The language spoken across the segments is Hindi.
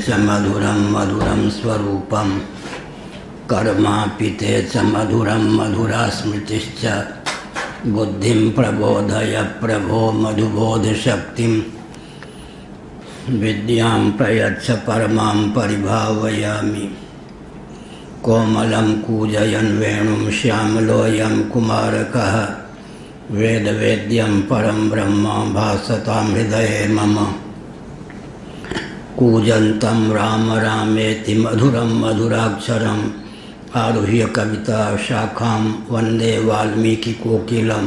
च मधुरं मधुरं स्वरूपं कर्मापि ते च मधुरं मधुरा स्मृतिश्च बुद्धिं प्रबोधय प्रभो मधुबोधशक्तिं विद्यां प्रयच्छ परमां परिभावयामि। कोमलं कूजयन् वेणुं श्यामलोऽयं कुमारकः वेदवेद्यं परं ब्रह्म भासतां हृदये मम। कूजन्तं राम रामेति मधुरं मधुराक्षरम् आरुह्य कविता शाखां वन्दे वाल्मीकिकोकिलं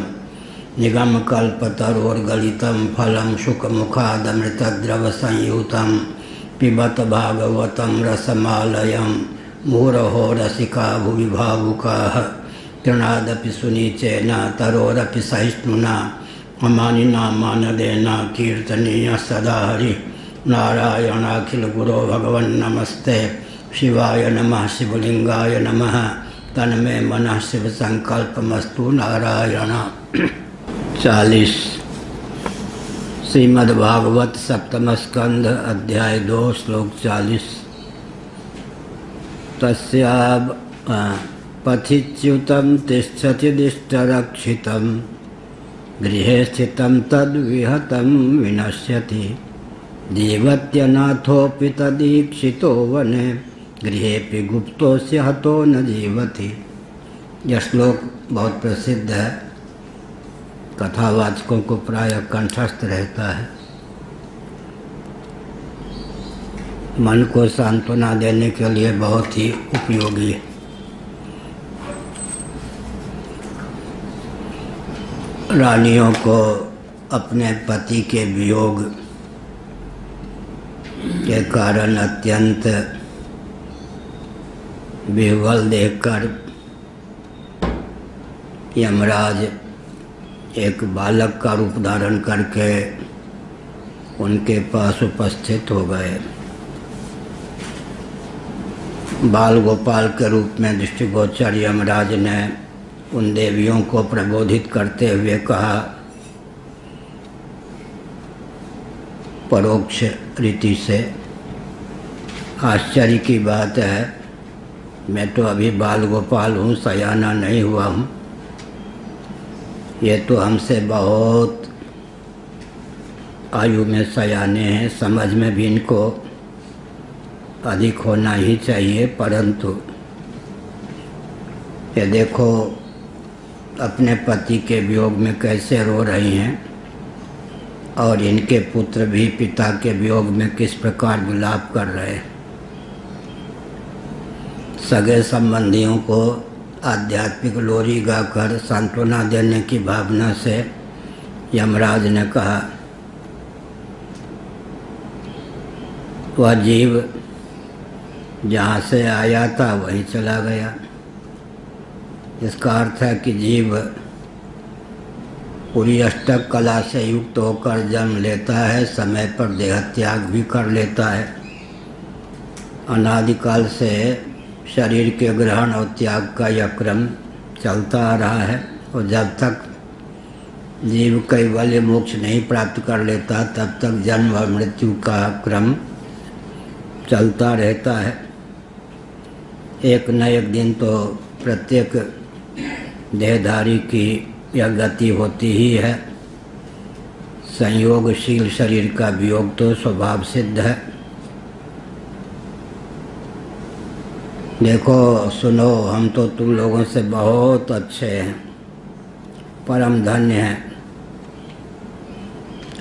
निगमकल्पतरोर्गलितं फलं शुकमुखादमृतद्रवसंयुतं पिबत भागवतं रसमालयं मुहुरहो रसिका भुवि भावुकाः तृणादपि सुनीचेन तरोरपि सहिष्णुना अमानिना मानदेन कीर्तनीय सदा हरि नारायणाखिल गुरो भगवन् नमस्ते शिवाय नमः शिवलिंगाय नमः तन्मे मनः शिव संकल्पमस्तु नारायण। 40 श्रीमद्भागवत सप्तम स्कंध अध्याय 2 श्लोक 40। तस्या पथिच्युतं तिष्ठति दिष्टरक्षितं गृहे स्थितं तद्विहतं विनश्यति जीवत्यनाथोऽपि तदीक्षितो वने गृहेऽपि गुप्तोऽस्य हतो न जीवति। यह श्लोक बहुत प्रसिद्ध है, कथावाचकों को प्रायः कंठस्थ रहता है। मन को सांत्वना देने के लिए बहुत ही उपयोगी है। रानियों को अपने पति के वियोग के कारण अत्यंत विह्वल देखकर यमराज एक बालक का रूप धारण करके उनके पास उपस्थित हो गए। बाल गोपाल के रूप में दृष्टिगोचर यमराज ने उन देवियों को प्रबोधित करते हुए कहा, परोक्ष रीति से, आश्चर्य की बात है, मैं तो अभी बाल गोपाल हूँ, सयाना नहीं हुआ हूँ। ये तो हमसे बहुत आयु में सयाने हैं, समझ में भी इनको अधिक होना ही चाहिए, परंतु ये देखो अपने पति के वियोग में कैसे रो रही हैं और इनके पुत्र भी पिता के वियोग में किस प्रकार विलाप कर रहे हैं। सगे संबंधियों को आध्यात्मिक लोरी गाकर सांत्वना देने की भावना से यमराज ने कहा, वह जीव जहाँ से आया था वहीं चला गया। इसका अर्थ है कि जीव पूरी अष्टक कला से युक्त होकर जन्म लेता है, समय पर देह त्याग भी कर लेता है। अनादिकाल से शरीर के ग्रहण और त्याग का यह क्रम चलता आ रहा है और जब तक जीव कैवल्य मोक्ष नहीं प्राप्त कर लेता तब तक जन्म और मृत्यु का क्रम चलता रहता है। एक न एक दिन तो प्रत्येक देहधारी की यह गति होती ही है। संयोगशील शरीर का वियोग तो स्वभाव सिद्ध है। देखो सुनो, हम तो तुम लोगों से बहुत अच्छे हैं, परम धन्य हैं।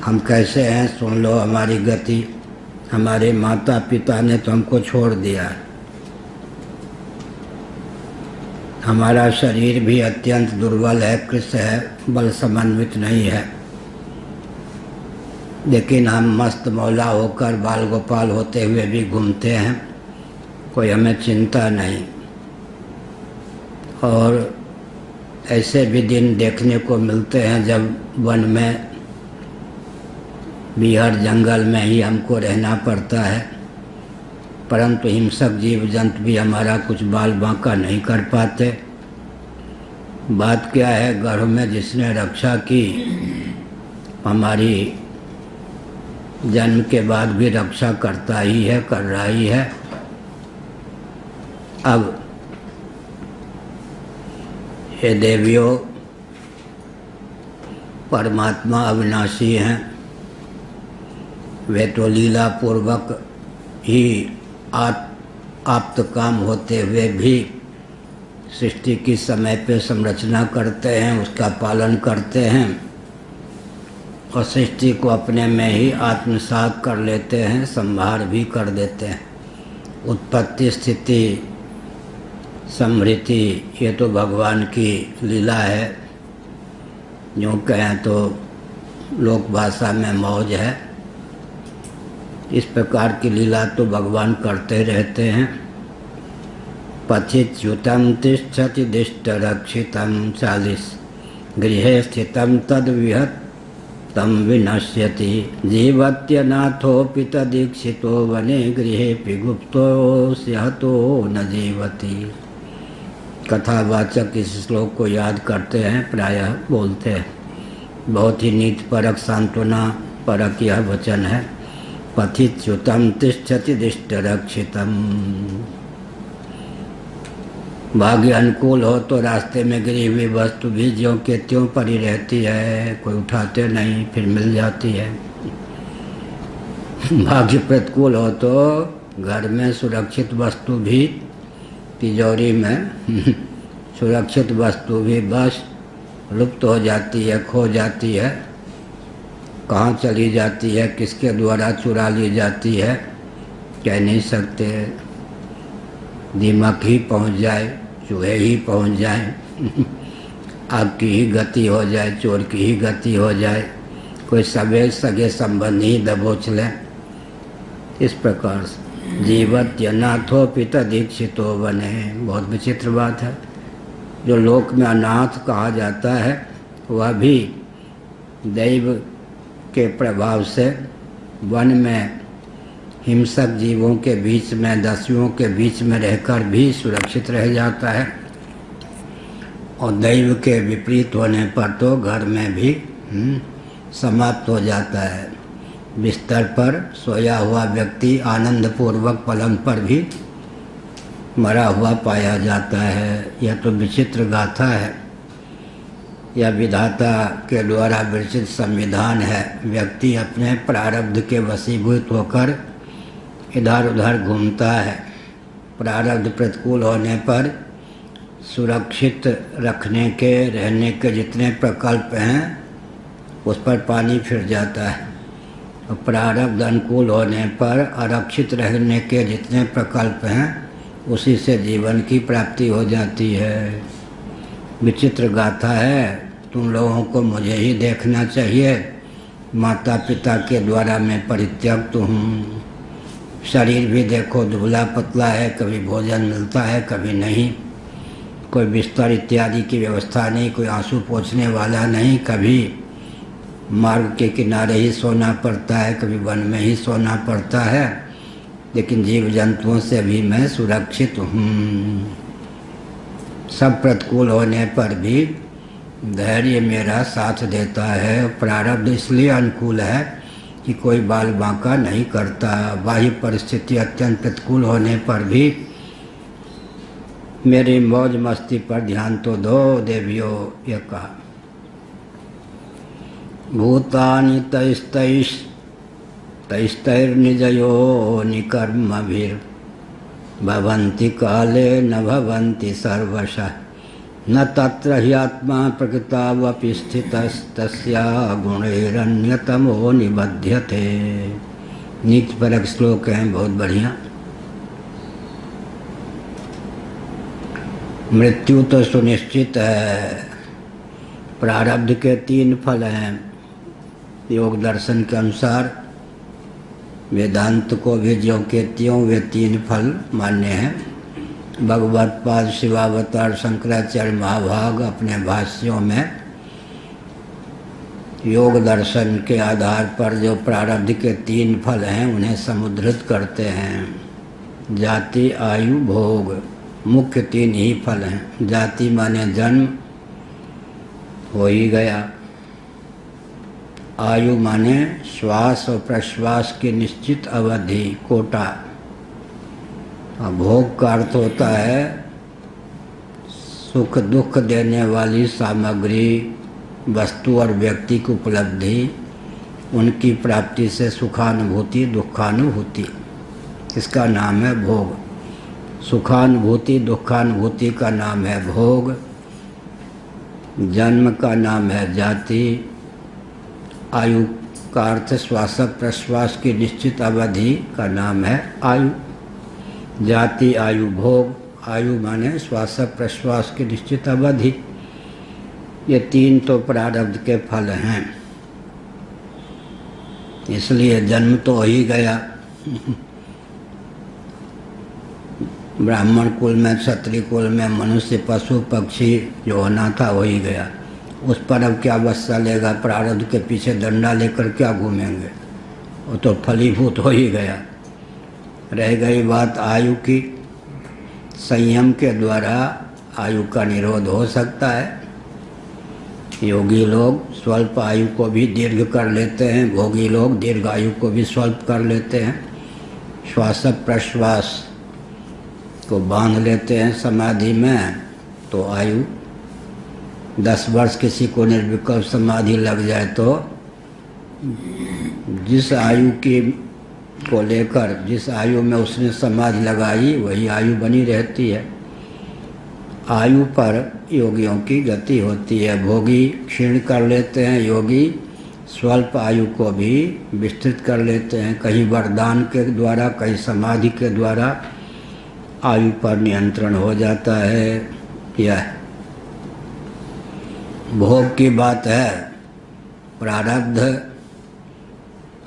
हम कैसे हैं सुन लो हमारी गति। हमारे माता पिता ने तो हमको छोड़ दिया। हमारा शरीर भी अत्यंत दुर्बल है, कृश है, बल समन्वित नहीं है, लेकिन हम मस्त मौला होकर बाल गोपाल होते हुए भी घूमते हैं, कोई हमें चिंता नहीं। और ऐसे भी दिन देखने को मिलते हैं जब वन में बिहार जंगल में ही हमको रहना पड़ता है, परंतु हिंसक जीव जंतु भी हमारा कुछ बाल बांका नहीं कर पाते। बात क्या है, गर्भ में जिसने रक्षा की हमारी जन्म के बाद भी रक्षा करता ही है, कर रहा ही है। अब हे देवियों, परमात्मा अविनाशी हैं। वे तो लीला पूर्वक ही आप्तकाम होते हुए भी सृष्टि की समय पे संरचना करते हैं, उसका पालन करते हैं और सृष्टि को अपने में ही आत्मसात कर लेते हैं, संभार भी कर देते हैं। उत्पत्ति, स्थिति, समृद्धि, ये तो भगवान की लीला है। यूँ कहें तो लोक भाषा में मौज है। इस प्रकार की लीला तो भगवान करते रहते हैं। पथिच्युतं तिष्ठति दिष्टरक्षितं 40 गृहे स्थितं तद्विहतं विनश्यति जीवत्यनाथोऽपि तदीक्षितो वने गृहेऽपि गुप्तोऽस्यहतो न जीवति। कथावाचक इस श्लोक को याद करते हैं, प्रायः बोलते हैं। बहुत ही नीतिपरक, सांत्वना परक यह वचन है। पथिच्युतं तिष्ठति दिष्टरक्षितं। भाग्य अनुकूल हो तो रास्ते में गिरी हुई वस्तु भी ज्यों के त्यों पड़ी रहती है, कोई उठाते नहीं, फिर मिल जाती है। भाग्य प्रतिकूल हो तो घर में सुरक्षित वस्तु भी, तिजोरी में सुरक्षित वस्तु भी बस लुप्त हो जाती है, खो जाती है। कहाँ चली जाती है, किसके द्वारा चुरा ली जाती है, कह नहीं सकते। दीमक ही पहुँच जाए, चूहे ही पहुँच जाए, आग की ही गति हो जाए, चोर की ही गति हो जाए, कोई सगे संबंधी ही दबोच ले। इस प्रकार से जीवत्यनाथोऽपि तदीक्षितो वने। बहुत विचित्र बात है। जो लोक में अनाथ कहा जाता है वह भी दैव के प्रभाव से वन में हिंसक जीवों के बीच में, दस्युओं के बीच में रहकर भी सुरक्षित रह जाता है। और दैव के विपरीत होने पर तो घर में भी समाप्त हो जाता है। बिस्तर पर सोया हुआ व्यक्ति आनंदपूर्वक पलंग पर भी मरा हुआ पाया जाता है। यह तो विचित्र गाथा है। यह विधाता के द्वारा विरचित संविधान है। व्यक्ति अपने प्रारब्ध के वशीभूत होकर इधर उधर घूमता है। प्रारब्ध प्रतिकूल होने पर सुरक्षित रखने के, रहने के जितने प्रकल्प हैं उस पर पानी फिर जाता है। और प्रारब्ध अनुकूल होने पर आरक्षित रहने के जितने प्रकल्प हैं उसी से जीवन की प्राप्ति हो जाती है। विचित्र गाथा है। तुम लोगों को मुझे ही देखना चाहिए। माता पिता के द्वारा मैं परित्यक्त हूँ। शरीर भी देखो दुबला पतला है, कभी भोजन मिलता है कभी नहीं, कोई बिस्तर इत्यादि की व्यवस्था नहीं, कोई आंसू पोंछने वाला नहीं, कभी मार्ग के किनारे ही सोना पड़ता है, कभी वन में ही सोना पड़ता है। लेकिन जीव जंतुओं से भी मैं सुरक्षित हूँ। सब प्रतिकूल होने पर भी धैर्य मेरा साथ देता है। प्रारब्ध इसलिए अनुकूल है कि कोई बाल बांका नहीं करता। बाह्य परिस्थिति अत्यंत प्रतिकूल होने पर भी मेरी मौज मस्ती पर ध्यान तो दो देवियों। ये कहा भूतानि तैस्तैर्निजयो निकर्मभिर् भवन्ति काले न भवन्ति सर्वशः न तत्र हि आत्मा प्रकृतावपि स्थितस्तस्या गुणैरन्यतमो निबध्यते। नीतिपरक श्लोक हैं, बहुत बढ़िया। मृत्यु तो सुनिश्चित है। प्रारब्ध के 3 फल हैं। योग दर्शन के अनुसार वेदांत को भी ज्यों के त्यों वे 3 फल मान्य हैं। भगवत पाद शिवावतार शंकराचार्य महाभाग अपने भाष्यों में योग दर्शन के आधार पर जो प्रारब्ध के 3 फल हैं उन्हें समुद्रित करते हैं। जाति, आयु, भोग, मुख्य 3 ही फल हैं। जाति माने जन्म, हो ही गया। आयु माने श्वास और प्रश्वास की निश्चित अवधि, कोटा। भोग का अर्थ होता है सुख दुख देने वाली सामग्री, वस्तु और व्यक्ति की उपलब्धि, उनकी प्राप्ति से सुखानुभूति दुखानुभूति, इसका नाम है भोग। सुखानुभूति दुखानुभूति का नाम है भोग। जन्म का नाम है जाति। आयु का अर्थ श्वास प्रश्वास की निश्चित अवधि का नाम है आयु। जाति आयु भोग। आयु माने श्वास प्रश्वास की निश्चित अवधि। ये तीन तो प्रारब्ध के फल हैं, इसलिए जन्म तो हो ही गया। ब्राह्मण कुल में, क्षत्रिय कुल में, मनुष्य पशु पक्षी जो होना था हो ही गया। उस पर अब क्या बस चलेगा? प्रारब्ध के पीछे डंडा लेकर क्या घूमेंगे? वो तो फलीभूत हो ही गया। रह गई बात आयु की। संयम के द्वारा आयु का निरोध हो सकता है। योगी लोग स्वल्प आयु को भी दीर्घ कर लेते हैं, भोगी लोग दीर्घ आयु को भी स्वल्प कर लेते हैं। श्वास प्रश्वास को बांध लेते हैं समाधि में, तो आयु 10 वर्ष किसी को निर्विकल्प समाधि लग जाए तो जिस आयु की को लेकर, जिस आयु में उसने समाधि लगाई, वही आयु बनी रहती है। आयु पर योगियों की गति होती है। भोगी क्षीण कर लेते हैं, योगी स्वल्प आयु को भी विस्तृत कर लेते हैं। कहीं वरदान के द्वारा, कहीं समाधि के द्वारा आयु पर नियंत्रण हो जाता है। यह भोग की बात है। प्रारब्ध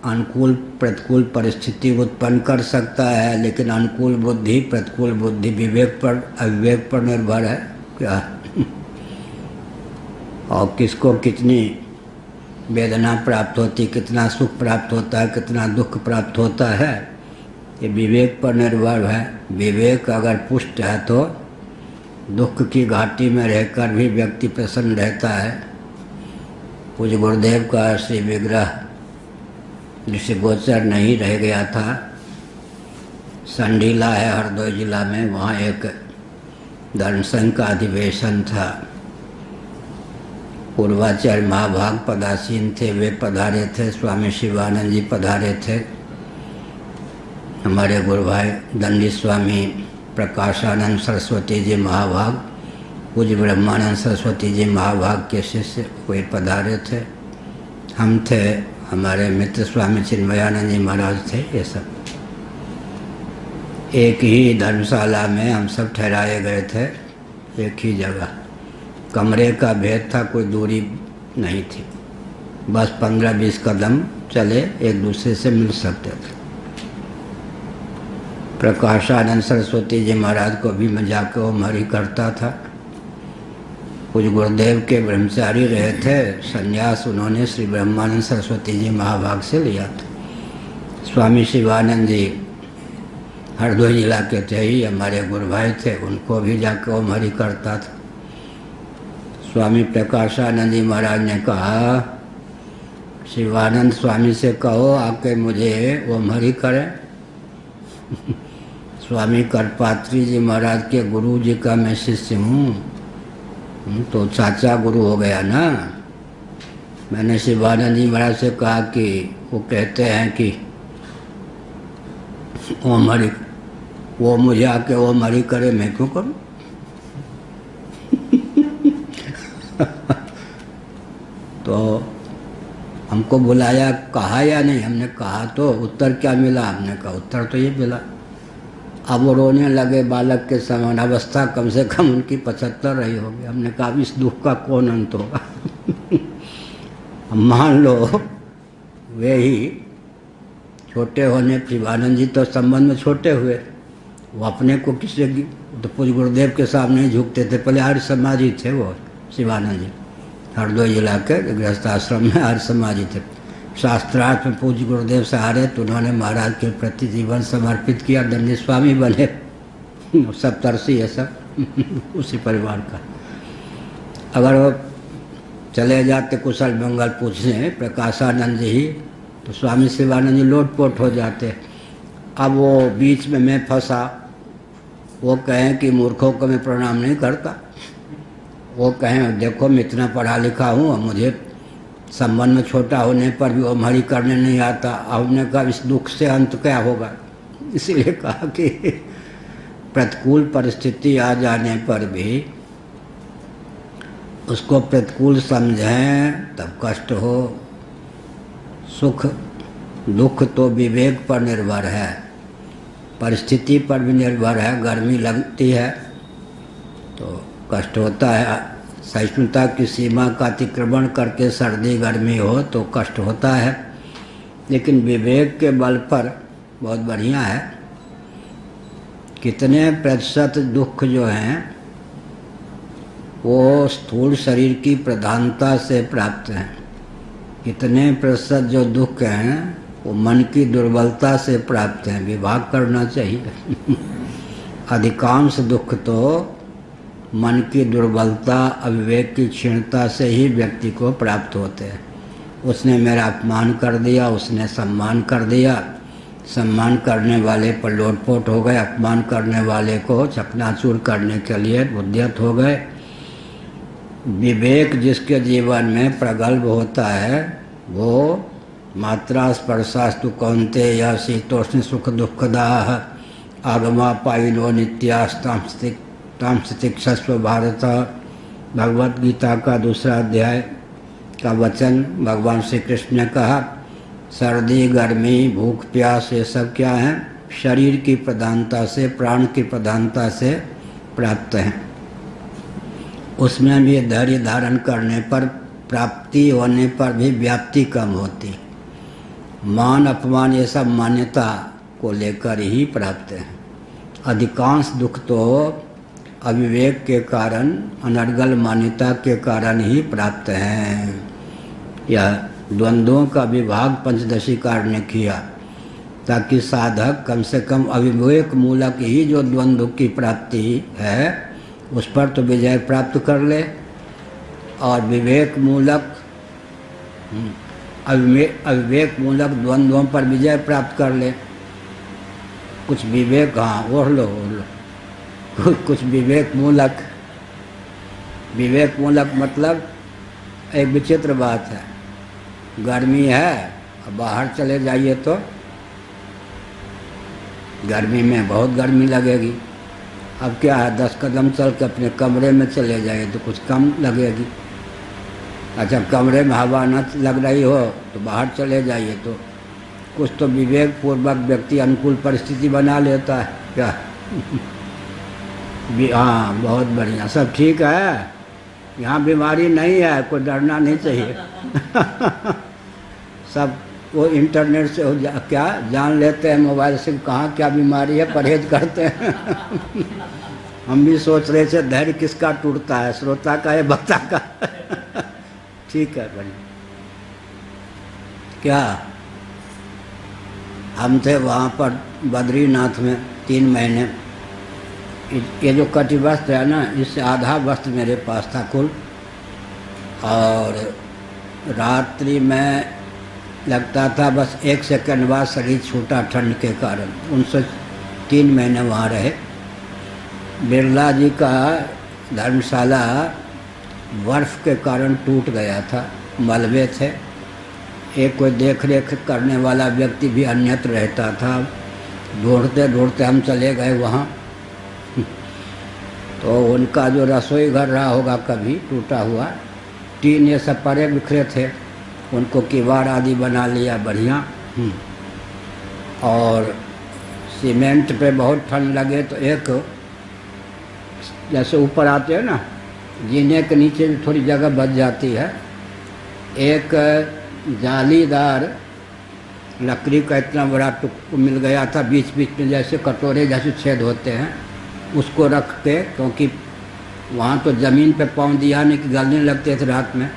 अनुकूल प्रतिकूल परिस्थिति उत्पन्न कर सकता है, लेकिन अनुकूल बुद्धि प्रतिकूल बुद्धि विवेक पर अविवेक पर निर्भर है। क्या और किसको कितनी वेदना प्राप्त होती, कितना सुख प्राप्त होता है, कितना दुख प्राप्त होता है, ये विवेक पर निर्भर है। विवेक अगर पुष्ट है तो दुख की घाटी में रहकर भी व्यक्ति प्रसन्न रहता है। पूज्य गुरुदेव का श्री विग्रह दृष्टिगोचर नहीं रह गया था। संडीला है हरदोई जिला में, वहाँ एक धर्मसंघ का अधिवेशन था। पूर्वाचार्य महाभाग पदासीन थे, वे पधारे थे। स्वामी शिवानंद जी पधारे थे। हमारे गुरु भाई दंडी स्वामी प्रकाशानंद सरस्वती जी महाभाग, पूज्य ब्रह्मानंद सरस्वती जी महाभाग के शिष्य वे पधारे थे। हम थे, हमारे मित्र स्वामी चिन्मयानंद जी महाराज थे। ये सब एक ही धर्मशाला में हम सब ठहराए गए थे, एक ही जगह। कमरे का भेद था, कोई दूरी नहीं थी, बस 15-20 कदम चले एक दूसरे से मिल सकते थे। प्रकाशानंद सरस्वती जी महाराज को भी मैं जाकर ओम हरि करता था। कुछ गुरुदेव के ब्रह्मचारी रहे थे, संन्यास उन्होंने श्री ब्रह्मानंद सरस्वती जी महाभाग से लिया था। स्वामी शिवानंद जी हरदोई जिला के थे ही, हमारे गुरु भाई थे, उनको भी जाकर ओम हरि करता था। स्वामी प्रकाशानंद जी महाराज ने कहा, शिवानंद स्वामी से कहो आके मुझे ओम हरि करें। स्वामी करपात्री जी महाराज के गुरु जी का मैं शिष्य हूँ, तो चाचा गुरु हो गया ना। मैंने शिवानंद जी महाराज से कहा कि वो कहते हैं कि ओम हरि, वो मुझे आके ओम हरि करे, मैं क्यों करूं? तो हमको बुलाया, कहा या नहीं? हमने कहा तो उत्तर क्या मिला? हमने कहा उत्तर तो ये मिला। अब वो रोने लगे बालक के समान। अवस्था कम से कम उनकी 75 रही होगी। हमने कहा इस दुख का कौन अंत होगा? मान लो वे ही छोटे होने, शिवानंद जी तो संबंध में छोटे हुए, वो अपने को किसी तो पूज्य गुरुदेव के सामने झुकते थे। पहले आर्य समाजी थे वो शिवानंद जी, हरदोई जिला के गृहस्थ आश्रम में आर्य समाजी थे। शास्त्रार्थ में पूज्य गुरुदेव से हारे तो उन्होंने महाराज के प्रति जीवन समर्पित किया, दंडी स्वामी बने। सब तरसी है सब उसी परिवार का। अगर वो चले जाते कुशल मंगल पूछने प्रकाशानंद जी, तो स्वामी शिवानंद जी लोटपोट हो जाते। अब वो बीच में मैं फंसा, वो कहें कि मूर्खों को मैं प्रणाम नहीं करता, वो कहें देखो मैं इतना पढ़ा लिखा हूँ और मुझे संबंध में छोटा होने पर भी वो हमारी करने नहीं आता। हमने कहा इस दुख से अंत क्या होगा, इसीलिए कहा कि प्रतिकूल परिस्थिति आ जाने पर भी उसको प्रतिकूल समझें तब कष्ट हो। सुख दुख तो विवेक पर निर्भर है, परिस्थिति पर भी निर्भर है। गर्मी लगती है तो कष्ट होता है, सहिष्णुता की सीमा का अतिक्रमण करके सर्दी गर्मी हो तो कष्ट होता है, लेकिन विवेक के बल पर बहुत बढ़िया है। कितने प्रतिशत दुख जो हैं वो स्थूल शरीर की प्रधानता से प्राप्त हैं, कितने प्रतिशत जो दुख हैं वो मन की दुर्बलता से प्राप्त हैं। विभाग करना चाहिए। अधिकांश दुख तो मन की दुर्बलता, अविवेक की क्षीणता से ही व्यक्ति को प्राप्त होते हैं। उसने मेरा अपमान कर दिया, उसने सम्मान कर दिया, सम्मान करने वाले पर लोटपोट हो गए, अपमान करने वाले को चकनाचूर करने के लिए उद्यत हो गए। विवेक जिसके जीवन में प्रगल्भ होता है वो मात्रा स्पर्शास्तु कौन्ते या शीतोष्ण सुख दुखदाह आगमा पाइनो नित्यास्तां स्थितिक्षस्व भारत। भगवत गीता का दूसरा अध्याय का वचन भगवान श्री कृष्ण ने कहा, सर्दी गर्मी भूख प्यास ये सब क्या है, शरीर की प्रधानता से, प्राण की प्रधानता से प्राप्त हैं। उसमें भी धैर्य धारण करने पर, प्राप्ति होने पर भी व्याप्ति कम होती। मान अपमान ये सब मान्यता को लेकर ही प्राप्त है। अधिकांश दुख तो अविवेक के कारण, अनर्गल मान्यता के कारण ही प्राप्त हैं। यह द्वंद्वों का विभाग पंचदशी कार ने किया ताकि साधक कम से कम अविवेक मूलक ही जो द्वंद्व की प्राप्ति है उस पर तो विजय प्राप्त कर ले, और विवेक मूलक अविवेक मूलक द्वंद्वों पर विजय प्राप्त कर ले। कुछ विवेक, हाँ ओढ़ लो कुछ विवेक मूलक मतलब एक विचित्र बात है। गर्मी है, अब बाहर चले जाइए तो गर्मी में बहुत गर्मी लगेगी। अब क्या है, 10 कदम चल के अपने कमरे में चले जाइए तो कुछ कम लगेगी। अच्छा, कमरे में हवा न लग रही हो तो बाहर चले जाइए तो कुछ तो विवेक पूर्वक व्यक्ति अनुकूल परिस्थिति बना लेता है। क्या हाँ, बहुत बढ़िया, सब ठीक है, यहाँ बीमारी नहीं है, कोई डरना नहीं चाहिए। सब वो इंटरनेट से हो क्या जान लेते हैं, मोबाइल से कहाँ क्या बीमारी है, परहेज करते हैं। हम भी सोच रहे थे धैर्य किसका टूटता है, श्रोता का या वक्ता का। ठीक है बढ़िया। क्या हम थे वहाँ पर बद्रीनाथ में 3 महीने। ये जो कटि वस्त्र है ना, इससे आधा वस्त्र मेरे पास था कुल, और रात्रि में लगता था बस 1 सेकंड बाद शरीर छूटा ठंड के कारण। उनसे 3 महीने वहाँ रहे। बिरला जी का धर्मशाला बर्फ के कारण टूट गया था, मलबे थे, एक कोई देख रेख करने वाला व्यक्ति भी अन्यत्र रहता था। ढूंढते ढूंढते हम चले गए वहाँ। तो उनका जो रसोई घर रहा होगा कभी टूटा हुआ, टीन ये सब परे बिखरे थे, उनको किवाड़ आदि बना लिया बढ़िया। और सीमेंट पे बहुत ठंड लगे तो एक जैसे ऊपर आते हैं ना, जीने के नीचे भी थोड़ी जगह बच जाती है, एक जालीदार लकड़ी का इतना बड़ा टुकड़ा मिल गया था, बीच बीच में जैसे कटोरे जैसे छेद होते हैं, उसको रख के, क्योंकि वहाँ तो ज़मीन पे पाँव दिया नहीं कि गलने लगते थे रात में,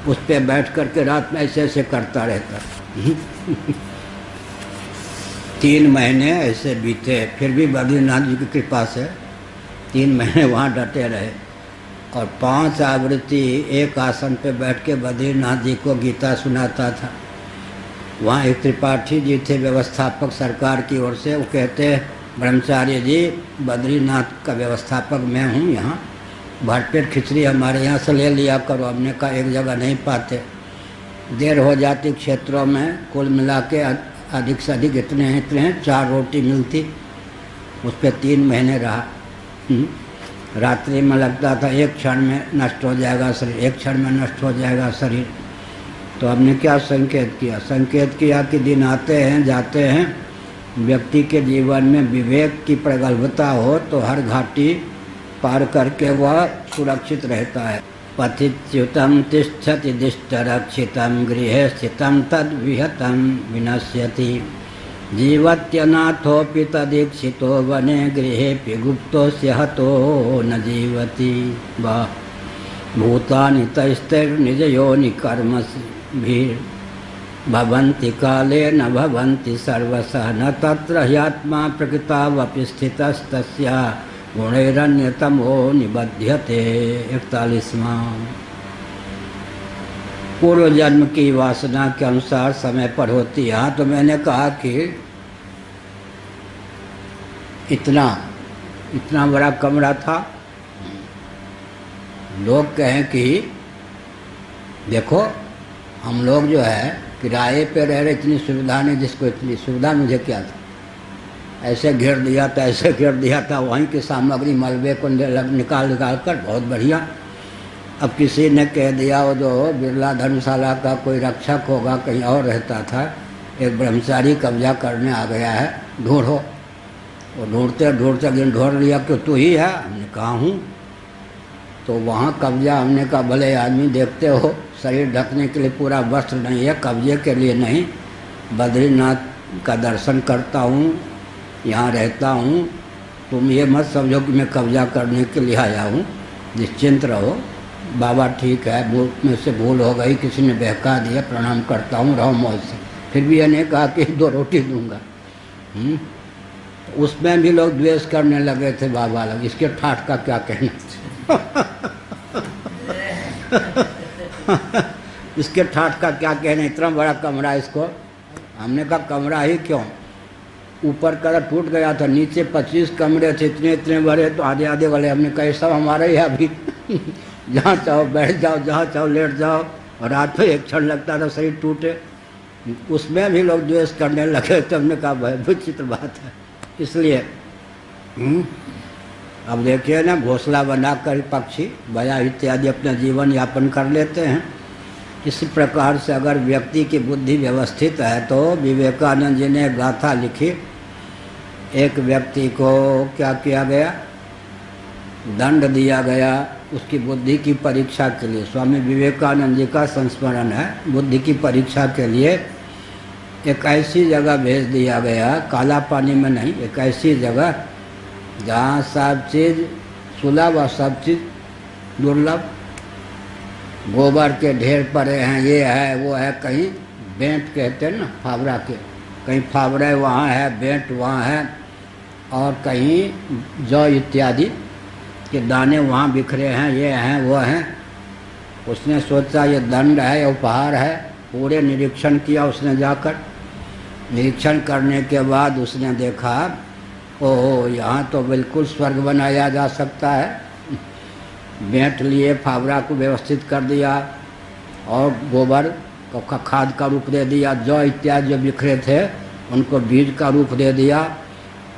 उस पर बैठ करके रात में ऐसे ऐसे करता रहता। 3 महीने ऐसे बीते, फिर भी बद्रीनाथ जी की कृपा से 3 महीने वहाँ डटे रहे। और 5 आवृत्ति एक आसन पे बैठ के बद्रीनाथ जी को गीता सुनाता था। वहाँ एक त्रिपाठी जी थे व्यवस्थापक सरकार की ओर से, वो कहते ब्रह्मचार्य जी बद्रीनाथ का व्यवस्थापक मैं हूँ, यहाँ भरपेट खिचड़ी हमारे यहाँ से ले लिया करो। हमने कहा एक जगह नहीं पाते, देर हो जाती क्षेत्रों में, कुल मिला के अधिक से अधिक इतने हैं 4 रोटी मिलती, उस पर 3 महीने रहा। रात्रि में लगता था एक क्षण में नष्ट हो जाएगा शरीर, एक क्षण में नष्ट हो जाएगा शरीर। तो हमने क्या संकेत किया? संकेत किया कि दिन आते हैं जाते हैं, व्यक्ति के जीवन में विवेक की प्रगल्भता हो तो हर घाटी पार करके वह सुरक्षित रहता है। पथिच्युतम तिष्ठति दिष्टरक्षितम गृहे स्थितम तद विहतम विनश्यति जीवत्यनाथोऽपि तदीक्षितो वने गृहेऽपि गुप्तोऽस्य हतो न जीवति। वाह! भूतानि तैस्तैर्निजयोनि कर्मभिर्भवन्ति काले न भवन्ति सर्वशः न तत्र ह्यात्मा प्रकृतावपि स्थितस्तस्य गुणैरन्यतमो निबध्यते। 41वां। पूर्व जन्म की वासना के अनुसार समय पर होती है। हाँ, तो मैंने कहा कि इतना बड़ा कमरा था, लोग कहें कि देखो हम लोग जो है किराए पे रह रहे, इतनी सुविधा नहीं, जिसको इतनी सुविधा, मुझे क्या था, ऐसे घेर दिया था, ऐसे घेर दिया था, वहीं की सामग्री मलबे को निकाल कर बहुत बढ़िया। अब किसी ने कह दिया वो जो बिरला धर्मशाला का कोई रक्षक होगा, कहीं और रहता था, एक ब्रह्मचारी कब्जा करने आ गया है, ढूंढो। वो ढूंढते ढूंढते ढूंढ लिया कि तू ही है। हमने कहा हूँ। तो वहाँ कब्जा, हमने कहा भले आदमी देखते हो शरीर ढकने के लिए पूरा वस्त्र नहीं है, कब्जे के लिए नहीं, बद्रीनाथ का दर्शन करता हूँ, यहाँ रहता हूँ, तुम ये मत समझो कि मैं कब्जा करने के लिए आया हूँ, निश्चिंत रहो। बाबा ठीक है, में से भूल हो गई, किसी ने बहका दिया, प्रणाम करता हूँ, रहो मौज से। फिर भी मैंने कहा कि 2 रोटी दूंगा। उसमें भी लोग द्वेष करने लगे थे बाबा लोग, इसके ठाठ का क्या कहना। इसके ठाठ का क्या कहना, इतना बड़ा कमरा इसको। हमने कहा कमरा ही क्यों, ऊपर का टूट गया था, नीचे 25 कमरे थे, इतने बड़े, तो आधे आधे वाले। हमने कहा सब हमारा ही है अभी। जहाँ चाहो बैठ जाओ, जहाँ चाहो लेट जाओ, और रात में एक क्षण लगता था शरीर टूटे। उसमें भी लोग द्वेष करने लगे। तो हमने कहा भाई विचित्र बात है। इसलिए अब देखिए ना, घोंसला बनाकर पक्षी बया इत्यादि अपना जीवन यापन कर लेते हैं। इसी प्रकार से अगर व्यक्ति की बुद्धि व्यवस्थित है तो विवेकानंद जी ने गाथा लिखी। एक व्यक्ति को क्या किया गया, दंड दिया गया उसकी बुद्धि की परीक्षा के लिए। स्वामी विवेकानंद जी का संस्मरण है। बुद्धि की परीक्षा के लिए एक ऐसी जगह भेज दिया गया, काला पानी में नहीं, एक ऐसी जगह जहाँ सब चीज़ सुलभ और सब चीज़ दुर्लभ। गोबर के ढेर पड़े हैं, ये है वो है, कहीं बेंट कहते हैं ना फावड़ा के, कहीं फावड़े वहाँ है, बेंट वहाँ है, और कहीं जौ इत्यादि के दाने वहाँ बिखरे हैं, ये हैं वो हैं। उसने सोचा ये दंड है, उपहार है। पूरे निरीक्षण किया उसने जाकर। निरीक्षण करने के बाद उसने देखा ओहो, यहाँ तो बिल्कुल स्वर्ग बनाया जा सकता है। बेंट लिए, फावड़ा को व्यवस्थित कर दिया और गोबर का खाद का रूप दे दिया, जौ इत्यादि जो बिखरे थे उनको बीज का रूप दे दिया,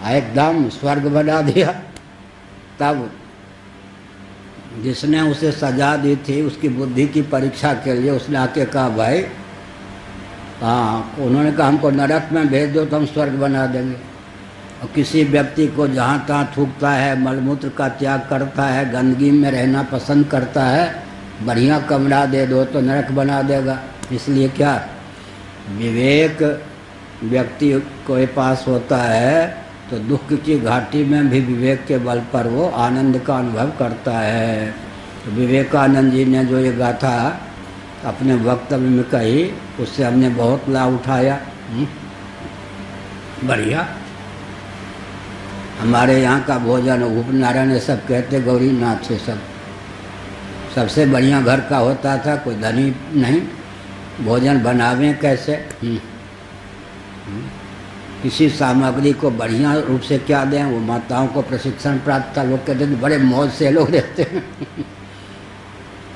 एकदम स्वर्ग बना दिया। तब जिसने उसे सजा दी थी उसकी बुद्धि की परीक्षा के लिए उसने आके कहा भाई, हाँ, उन्होंने कहा हमको नरक में भेज दो तो हम स्वर्ग बना देंगे। और किसी व्यक्ति को जहाँ तहाँ थूकता है, मलमूत्र का त्याग करता है, गंदगी में रहना पसंद करता है, बढ़िया कमरा दे दो तो नरक बना देगा। इसलिए क्या विवेक व्यक्ति के पास होता है तो दुख की घाटी में भी विवेक के बल पर वो आनंद का अनुभव करता है। तो विवेकानंद जी ने जो ये गाथा अपने वक्तव्य में कही, उससे हमने बहुत लाभ उठाया। बढ़िया। हमारे यहाँ का भोजन उपनारायण सब कहते गौरीनाथ से सब सबसे बढ़िया घर का होता था, कोई धनी नहीं, भोजन बनावें कैसे, किसी सामग्री को बढ़िया रूप से क्या दें, वो माताओं को प्रशिक्षण प्राप्त था। लोग कहते थे बड़े मौज से लोग रहते हैं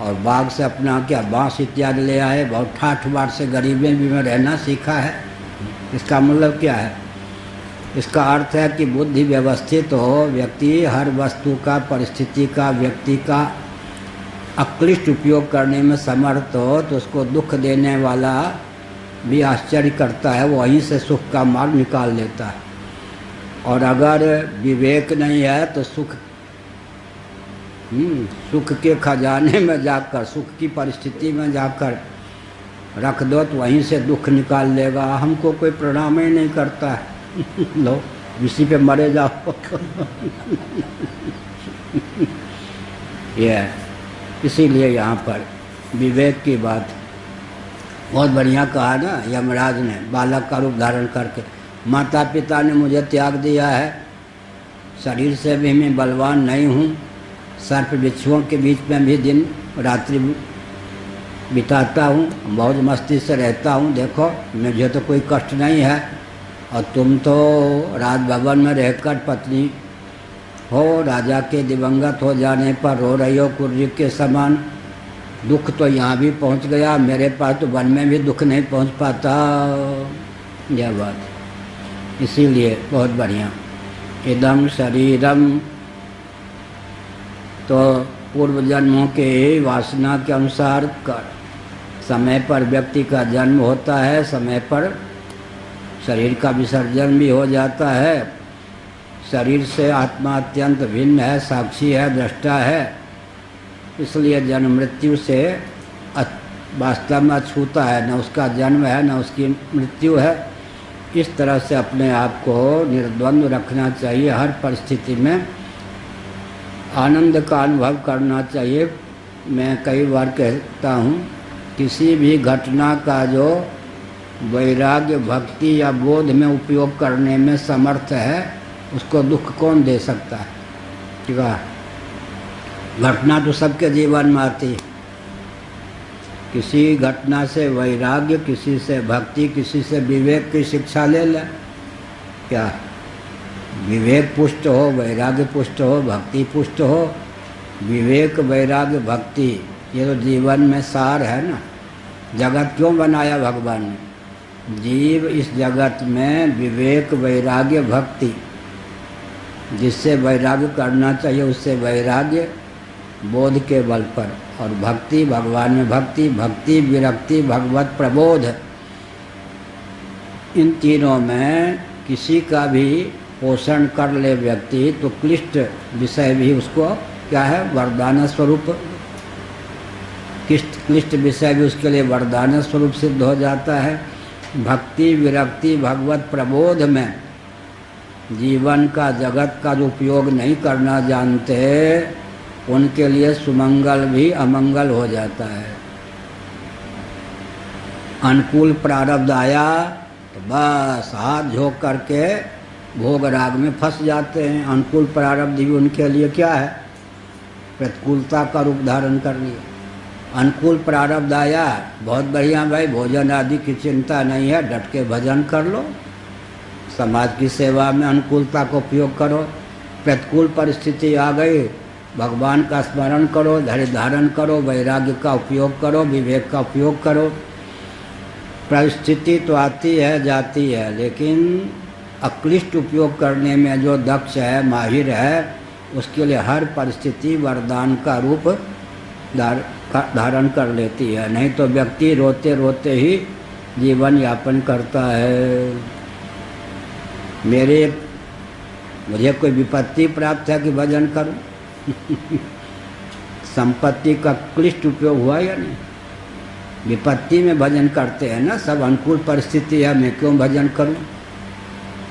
और बाग से अपना क्या बांस इत्यादि ले आए, बहुत ठाठ बाट से गरीबी में रहना सीखा है। इसका मतलब क्या है? इसका अर्थ है कि बुद्धि व्यवस्थित हो, व्यक्ति हर वस्तु का, परिस्थिति का, व्यक्ति का अक्लिष्ट उपयोग करने में समर्थ हो, तो उसको दुख देने वाला भी आश्चर्य करता है, वो वहीं से सुख का मार्ग निकाल लेता है। और अगर विवेक नहीं है तो सुख के खजाने में जाकर, सुख की परिस्थिति में जाकर रख दो तो वहीं से दुख निकाल लेगा। हमको कोई प्रणाम ही नहीं करता है लो इसी पे मरे जाओ ये इसीलिए यहाँ पर विवेक की बात बहुत बढ़िया कहा ना यमराज ने, बालक का रूप धारण करके। माता पिता ने मुझे त्याग दिया है, शरीर से भी मैं बलवान नहीं हूँ, सर्प बिच्छुओं के बीच में भी दिन रात्रि बिताता हूँ, मौज मस्ती से रहता हूँ, देखो मुझे तो कोई कष्ट नहीं है। और तुम तो राजभवन में रहकर पत्नी हो, राजा के दिवंगत हो जाने पर रो रही हो कुर्री के समान। दुख तो यहाँ भी पहुँच गया, मेरे पास तो वन में भी दुख नहीं पहुँच पाता। यह बात इसीलिए बहुत बढ़िया। इदम शरीरम, तो पूर्व जन्मों के वासना के अनुसार समय पर व्यक्ति का जन्म होता है, समय पर शरीर का विसर्जन भी हो जाता है। शरीर से आत्मा अत्यंत भिन्न है, साक्षी है, दृष्टा है, इसलिए जन्म मृत्यु से वास्तव में अछूता है, न उसका जन्म है न उसकी मृत्यु है। इस तरह से अपने आप को निर्द्वंद्व रखना चाहिए, हर परिस्थिति में आनंद का अनुभव करना चाहिए। मैं कई बार कहता हूँ, किसी भी घटना का जो वैराग्य, भक्ति या बोध में उपयोग करने में समर्थ है, उसको दुख कौन दे सकता है? ठीक है, घटना तो सबके जीवन में आती है। किसी घटना से वैराग्य, किसी से भक्ति, किसी से विवेक की शिक्षा ले ले। क्या विवेक पुष्ट हो, वैराग्य पुष्ट हो, भक्ति पुष्ट हो। विवेक, वैराग्य, भक्ति, ये तो जीवन में सार है ना। जगत क्यों बनाया भगवान ने? जीव इस जगत में विवेक, वैराग्य, भक्ति, जिससे वैराग्य करना चाहिए उससे वैराग्य, बोध के बल पर, और भक्ति, भगवान में भक्ति, भक्ति विरक्ति, भगवत प्रबोध, इन तीनों में किसी का भी पोषण कर ले व्यक्ति तो क्लिष्ट विषय भी उसको क्या है, वरदान स्वरूप। क्लिष्ट विषय भी उसके लिए वरदान स्वरूप सिद्ध हो जाता है। भक्ति, विरक्ति, भगवत प्रबोध में जीवन का, जगत का जो उपयोग नहीं करना जानते, उनके लिए सुमंगल भी अमंगल हो जाता है। अनुकूल प्रारब्ध आया तो बस हाथ झोंक करके भोग राग में फंस जाते हैं। अनुकूल प्रारब्ध भी उनके लिए क्या है, प्रतिकूलता का रूप धारण कर लिया। अनुकूल प्रारब्ध आया, बहुत बढ़िया भाई, भोजन आदि की चिंता नहीं है, डट के भजन कर लो, समाज की सेवा में अनुकूलता का उपयोग करो। प्रतिकूल परिस्थिति आ गई, भगवान का स्मरण करो, धैर्य धारण करो, वैराग्य का उपयोग करो, विवेक का उपयोग करो। परिस्थिति तो आती है जाती है, लेकिन अक्लिष्ट उपयोग करने में जो दक्ष है, माहिर है, उसके लिए हर परिस्थिति वरदान का रूप धारण कर लेती है। नहीं तो व्यक्ति रोते रोते ही जीवन यापन करता है। मुझे कोई विपत्ति प्राप्त है कि भजन करूं संपत्ति का क्लिष्ट उपयोग हुआ या नहीं? विपत्ति में भजन करते हैं ना सब। अनुकूल परिस्थिति है, मैं क्यों भजन करूं?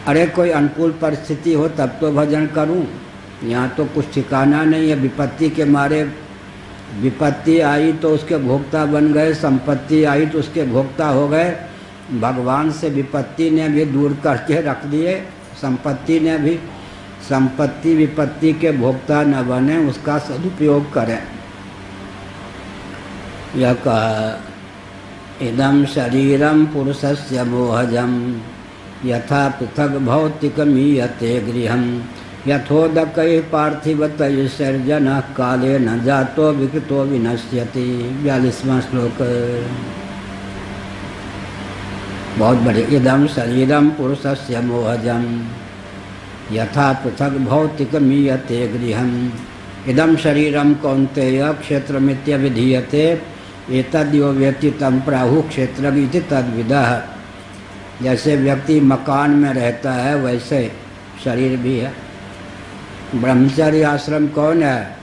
अरे कोई अनुकूल परिस्थिति हो तब तो भजन करूं। यहाँ तो कुछ ठिकाना नहीं है। विपत्ति के मारे, विपत्ति आई तो उसके भोक्ता बन गए, संपत्ति आई तो उसके भोक्ता हो गए। भगवान से विपत्ति ने भी दूर करके रख दिए, संपत्ति ने भी। संपत्ति विपत्ति के भोक्ता न बने, उसका सदुपयोग करें। यह कहा इदं शरीरं पुरुषस्य मोहजं यथा पृथग भौतिकमीयते गृहं यथोदकैः पार्थिवतैः काले न जातो विकृतो विनश्यति। 42वां श्लोक। बहुत बढ़िया। इदं शरीरं पुरुषस्य मोहजं यथा पृथग भौतिकमीयते गृहं। इदं शरीरं कौन्तेय क्षेत्रमित्यभिधीयते एतद्यो व्यक्ति तम प्राहु क्षेत्र इति तद्विदः। जैसे व्यक्ति मकान में रहता है वैसे शरीर भी है। ब्रह्मचर्य आश्रम कौन है?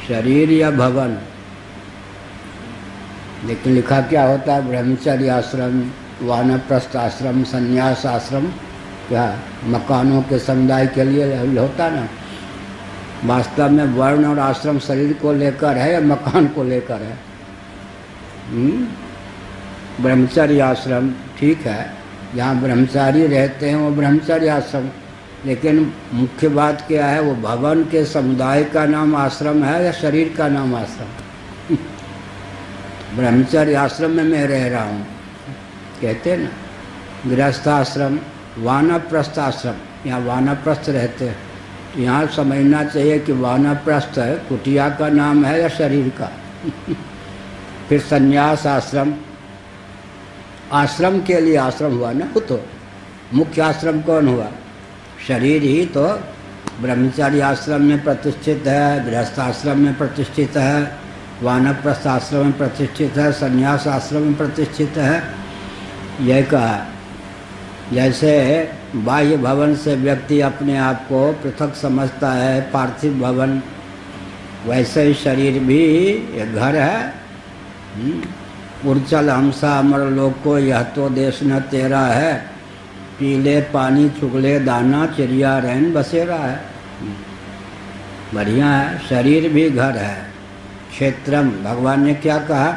शरीर या भवन? लेकिन लिखा क्या होता है? ब्रह्मचर्य आश्रम, वानप्रस्थ आश्रम, संन्यास आश्रम। क्या मकानों के समुदाय के लिए होता ना? वास्तव में वर्ण और आश्रम शरीर को लेकर है या मकान को लेकर है? ब्रह्मचर्य आश्रम ठीक है, जहाँ ब्रह्मचारी रहते हैं वो ब्रह्मचर्य आश्रम। लेकिन मुख्य बात क्या है? वो भवन के समुदाय का नाम आश्रम है या शरीर का नाम आश्रम? ब्रह्मचर्य आश्रम में मैं रह रहा हूँ कहते ना। गृहस्थ आश्रम, वानप्रस्थ आश्रम, यहाँ वानप्रस्थ रहते हैं। तो यहाँ समझना चाहिए कि वानप्रस्थ कुटिया का नाम है या शरीर का। फिर संन्यास आश्रम, आश्रम के लिए आश्रम हुआ ना। वो तो मुख्य आश्रम कौन हुआ? शरीर ही तो ब्रह्मचारी आश्रम में प्रतिष्ठित है, गृहस्थ आश्रम में प्रतिष्ठित है, वानप्रस्थ आश्रम में प्रतिष्ठित है, संन्यास आश्रम में प्रतिष्ठित है। यह कहा जैसे बाह्य भवन से व्यक्ति अपने आप को पृथक समझता है, पार्थिव भवन, वैसे ही शरीर भी एक घर है। उर्चल हमसा अमर लोग को यह तो देश न तेरा है, पीले पानी चुगले दाना चिड़िया रैन बसेरा है। बढ़िया है। शरीर भी घर है। क्षेत्रम, भगवान ने क्या कहा?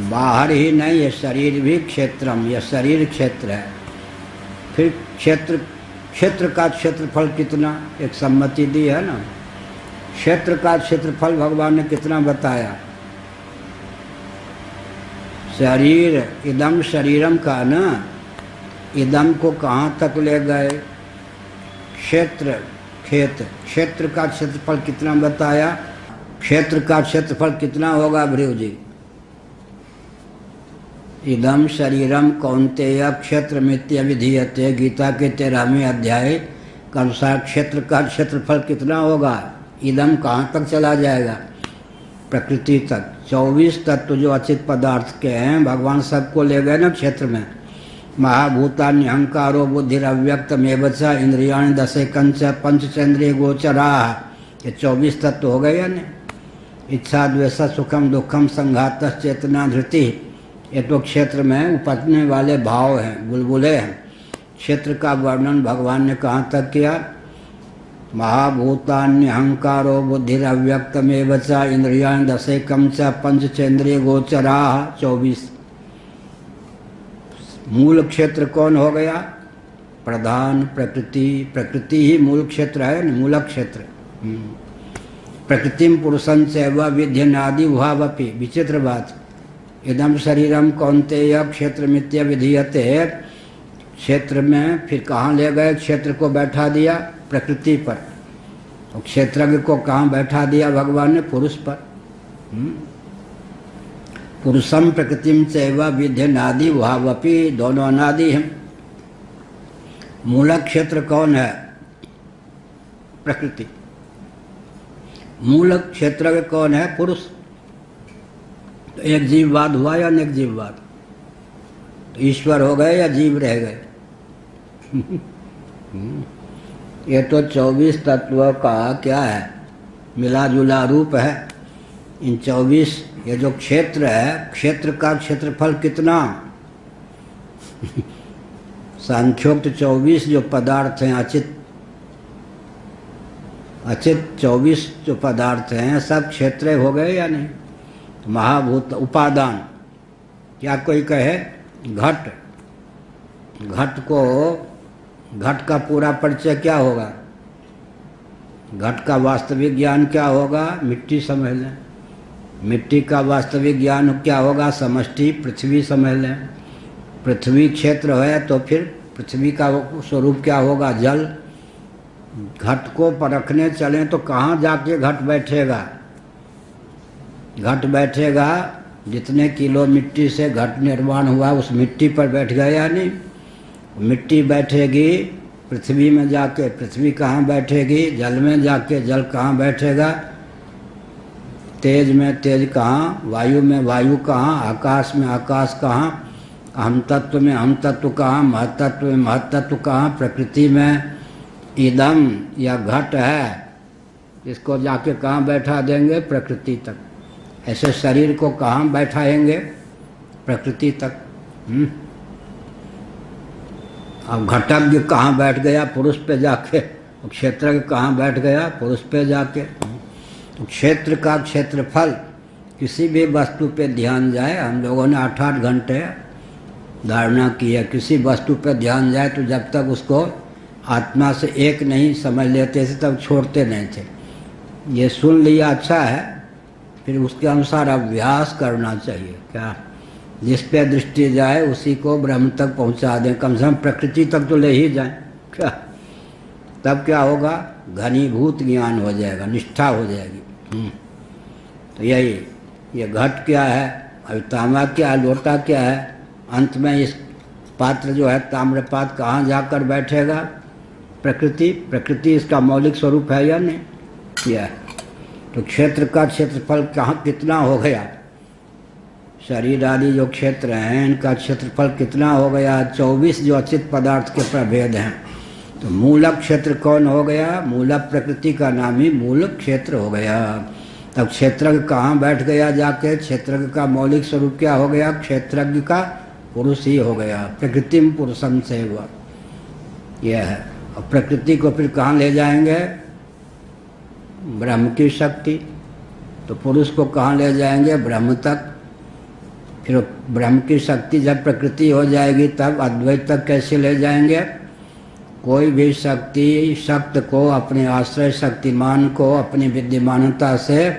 बाहर ही नहीं, ये शरीर भी क्षेत्रम, यह शरीर क्षेत्र है। फिर क्षेत्र का क्षेत्रफल कितना? एक सम्मति दी है ना। क्षेत्र का क्षेत्रफल भगवान ने कितना बताया? शरीर, इदम शरीरम का ना, इदम को कहाँ तक ले गए? क्षेत्र, खेत, क्षेत्र का क्षेत्रफल कितना बताया? क्षेत्र का क्षेत्रफल कितना होगा भृगु जी? इदम शरीरम कौन्तेय क्षेत्रमित्यभिधीयते। गीता के 13वें अध्याय के अनुसार क्षेत्र का क्षेत्रफल कितना होगा? इदम कहाँ तक चला जाएगा? प्रकृति तक। 24 तत्व जो अचित पदार्थ के हैं भगवान सबको ले गए ना क्षेत्र में। महाभूतानि अहंकारो बुद्धिरव्यक्तमेव च इंद्रियाणि दशेकंच पंचचेन्द्रिय गोचरा। ये 24 तत्व हो गए ना। इच्छा द्वेष सुखम दुखम संघात चेतना धृति, ये तो क्षेत्र में उपजने वाले भाव हैं, बुलबुले हैं। क्षेत्र का वर्णन भगवान ने कहाँ तक किया? महाभूतान्य अहंकारो बुद्धिरव्यक्तमेव च इंद्रियाणि दशेकम च पंचचेन्द्रिय गोचरा। 24। मूल क्षेत्र कौन हो गया? प्रधान प्रकृति। प्रकृति ही मूल क्षेत्र है न, मूल क्षेत्र। प्रकृतिम पुरुषं चैव विध्यनादि भावपि। विचित्र बात। इदम शरीरम कौन्तेय क्षेत्रमित्यभिधीयते। क्षेत्र में फिर कहाँ ले गए? क्षेत्र को बैठा दिया प्रकृति पर। और क्षेत्रज्ञ को कहाँ बैठा दिया भगवान ने? पुरुष पर। पुरुषम प्रकृतिम चैव विध्यनादि भावपि। दोनों अनादि हैं। मूल क्षेत्र कौन है? प्रकृति। मूल क्षेत्र कौन है? पुरुष। तो एक जीववाद हुआ या अनेक जीववाद? तो ईश्वर हो गए या जीव रह गए? ये तो 24 तत्वों का क्या है? मिला जुला रूप है। इन 24 ये जो क्षेत्र है, क्षेत्र का क्षेत्रफल कितना? सांख्योक्त 24 जो पदार्थ हैं, अचित 24 जो पदार्थ हैं सब क्षेत्र हो गए या नहीं? महाभूत उपादान। क्या कोई कहे घट, घट का पूरा परिचय क्या होगा? घट का वास्तविक ज्ञान क्या होगा? मिट्टी समझ लें। मिट्टी का वास्तविक ज्ञान क्या होगा? समष्टि पृथ्वी समझ लें। पृथ्वी क्षेत्र है तो फिर पृथ्वी का स्वरूप क्या होगा? जल। घट को परखने चलें तो कहाँ जाके घट बैठेगा? घट बैठेगा जितने किलो मिट्टी से घट निर्माण हुआ उस मिट्टी पर बैठ गया या नहीं? मिट्टी बैठेगी पृथ्वी में जाके, पृथ्वी कहाँ बैठेगी? जल में जाके, जल कहाँ बैठेगा? तेज में तेज कहाँ? वायु में वायु कहाँ? आकाश में आकाश कहाँ? अहम तत्व में अहम तत्व कहाँ? महतत्व में महतत्व कहाँ? प्रकृति में इदम या घट है, इसको जाके कहाँ बैठा देंगे? प्रकृति तक। ऐसे शरीर को कहाँ बैठाएंगे? प्रकृति तक। अब घटज्ञ कहाँ बैठ गया? पुरुष पे जाके। क्षेत्रज्ञ कहाँ बैठ गया? पुरुष पे जाके। तो क्षेत्र का क्षेत्रफल किसी भी वस्तु पे ध्यान जाए, हम लोगों ने 8-8 घंटे धारणा की है, किसी वस्तु पे ध्यान जाए तो जब तक उसको आत्मा से एक नहीं समझ लेते थे तब छोड़ते नहीं थे। ये सुन लिया अच्छा है, फिर उसके अनुसार अभ्यास करना चाहिए। क्या? जिस पे दृष्टि जाए उसी को ब्रह्म तक पहुंचा दें, कम से कम प्रकृति तक तो ले ही जाएं। क्या? तब क्या होगा? घनीभूत ज्ञान हो जाएगा, निष्ठा हो जाएगी। तो यही, ये घट क्या है, अभी तांबा क्या है, लोटा क्या है, अंत में इस पात्र जो है ताम्रपात कहाँ जाकर बैठेगा? प्रकृति। प्रकृति इसका मौलिक स्वरूप है या नहीं? यह तो क्षेत्र का क्षेत्रफल कहाँ कितना हो गया? शरीर आदि जो क्षेत्र हैं इनका क्षेत्रफल कितना हो गया? 24 जो अचित पदार्थ के प्रभेद हैं। तो मूलक क्षेत्र कौन हो गया? मूलक प्रकृति का नाम ही मूलक क्षेत्र हो गया। तब क्षेत्रज्ञ कहाँ बैठ गया जाके? क्षेत्रज्ञ का मौलिक स्वरूप क्या हो गया? क्षेत्रज्ञ का पुरुष ही हो गया। प्रकृति में पुरुषम से हुआ, यह है। और प्रकृति को फिर कहाँ ले जाएंगे? ब्रह्म की शक्ति। तो पुरुष को कहाँ ले जाएंगे? ब्रह्म तक। फिर ब्रह्म की शक्ति जब प्रकृति हो जाएगी तब अद्वैत तक कैसे ले जाएंगे? कोई भी शक्ति शक्त को, अपने आश्रय शक्तिमान को अपनी विद्यमानता से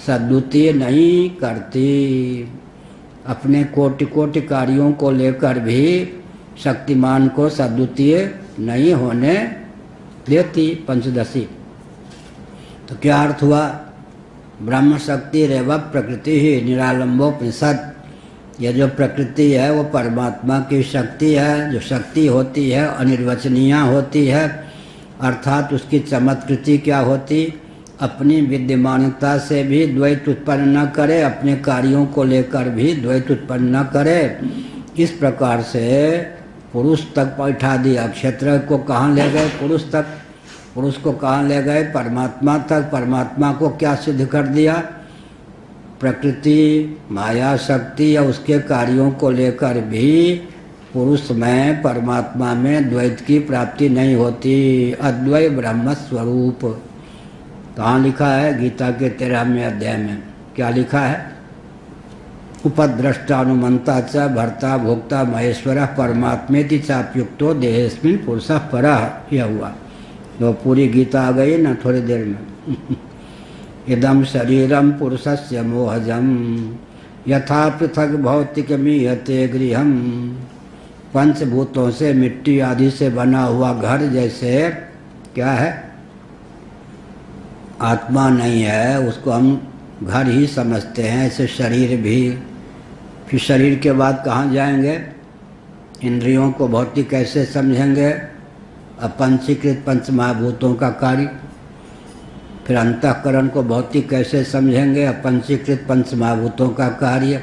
सद्द्वितीय नहीं करती। अपने कोटि कोटि कार्यों को लेकर भी शक्तिमान को सद्द्वितीय नहीं होने देती पंचदशी। तो क्या अर्थ हुआ? ब्रह्म शक्ति रेव प्रकृति ही निरालंबोपनिषद। यह जो प्रकृति है वो परमात्मा की शक्ति है। जो शक्ति होती है अनिर्वचनीय होती है, अर्थात उसकी चमत्कृति क्या होती? अपनी विद्यमानता से भी द्वैत उत्पन्न न करे, अपने कार्यों को लेकर भी द्वैत उत्पन्न न करे। इस प्रकार से पुरुष तक बैठा दिया। क्षेत्र को कहाँ ले गए? पुरुष तक। पुरुष को कहाँ ले गए? परमात्मा तक। परमात्मा को क्या सिद्ध कर दिया? प्रकृति माया शक्ति या उसके कार्यों को लेकर भी पुरुष में परमात्मा में द्वैत की प्राप्ति नहीं होती। अद्वैत ब्रह्म स्वरूप। कहाँ लिखा है? गीता के 13वें अध्याय में क्या लिखा है? उपद्रष्टानुमंता च भर्ता भोक्ता महेश्वर परमात्मेति चाप्युक्तो देहेस्मिन् पुरुषः परः। यह हुआ। तो पूरी गीता आ गई ना थोड़ी देर में। इदम शरीरम पुरुषस्य मोहजम यथा पृथक भौतिकमीयते गृहम। पंचभूतों से, मिट्टी आदि से बना हुआ घर जैसे क्या है? आत्मा नहीं है, उसको हम घर ही समझते हैं। ऐसे शरीर भी। फिर शरीर के बाद कहाँ जाएंगे? इंद्रियों को भौतिक कैसे समझेंगे? अपंचीकृत पंच महाभूतों का कार्य। फिर अंतःकरण को भौतिक कैसे समझेंगे? अपंचीकृत पंच महाभूतों का कार्य।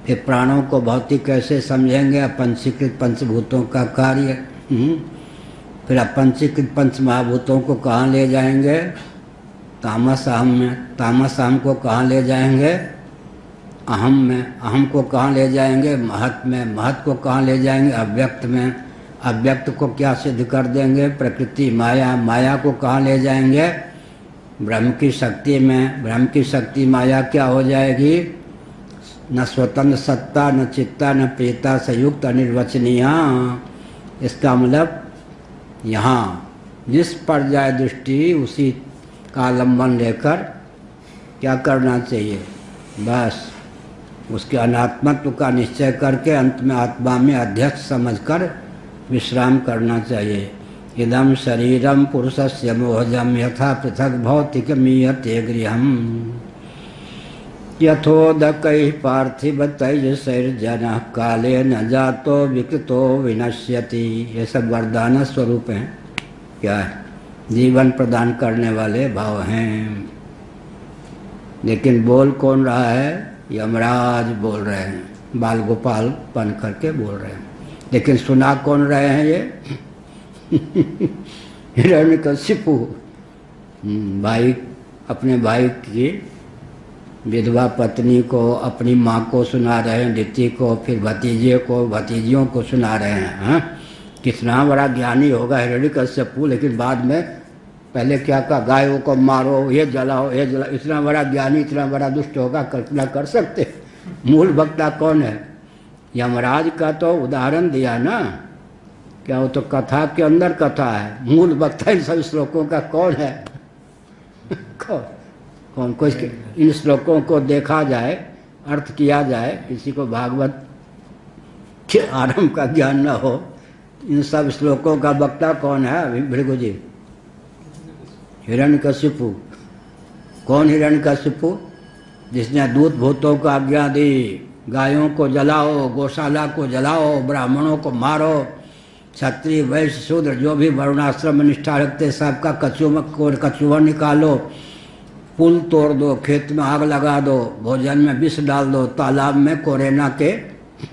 फिर प्राणों को भौतिक कैसे समझेंगे? अपंचीकृत पंचभूतों का कार्य। फिर अपंचीकृत पंच महाभूतों को कहाँ ले जाएंगे? तामस अहम में। तामस अहम को कहाँ ले जाएंगे? अहम में। अहम को कहाँ ले जाएंगे? महत में। महत को कहाँ ले जाएंगे? अव्यक्त में। अव्यक्त को क्या सिद्ध कर देंगे? प्रकृति माया। माया को कहाँ ले जाएंगे? ब्रह्म की शक्ति में। ब्रह्म की शक्ति माया क्या हो जाएगी? न स्वतंत्र सत्ता, न चित्ता, न प्रियता, संयुक्त अनिर्वचनीय। इसका मतलब यहाँ जिस पर जाए दृष्टि उसी का आलम्बन लेकर क्या करना चाहिए, बस उसके अनात्मत्व का निश्चय करके अंत में आत्मा में अध्यक्ष समझकर विश्राम करना चाहिए। इदम शरीरम पुरुषस्य मोहजम यथा पृथक भौतिकमीयते गृहम यथोदकैः पार्थिव तैजसैर्जनः काले न जातो विकृतो विनश्यति। ये सब वरदान स्वरूप हैं, क्या है, जीवन प्रदान करने वाले भाव हैं। लेकिन बोल कौन रहा है, यमराज बोल रहे हैं, बाल गोपाल बन करके बोल रहे हैं। लेकिन सुना कौन रहे हैं ये हिरण्यकशिपु भाई, अपने भाई की विधवा पत्नी को, अपनी माँ को सुना रहे हैं, दिति को, फिर भतीजे को, भतीजियों को सुना रहे हैं। हाँ, कितना बड़ा ज्ञानी होगा हिरण्यकशिपु। लेकिन बाद में पहले क्या कहा, गायों को मारो, ये जलाओ, ये जलाओ। इतना बड़ा ज्ञानी, इतना बड़ा दुष्ट होगा, कल्पना कर सकते। मूल वक्ता कौन है, यमराज का तो उदाहरण दिया ना, क्या वो तो कथा के अंदर कथा है। मूल वक्ता इन सब श्लोकों का कौन है कौन कोई इन श्लोकों को देखा जाए, अर्थ किया जाए, किसी को भागवत के आरंभ का ज्ञान न हो, इन सब श्लोकों का वक्ता कौन है अभी भृगु जी, हिरण्यकशिपु। कौन हिरण्यकशिपु, जिसने दूत भूतों को आज्ञा दी, गायों को जलाओ, गौशाला को जलाओ, ब्राह्मणों को मारो, क्षत्रिय वैश्य शूद्र जो भी वर्णाश्रम में निष्ठा रखते सबका कछुआ निकालो, पुल तोड़ दो, खेत में आग लगा दो, भोजन में विष डाल दो, तालाब में कोरोना के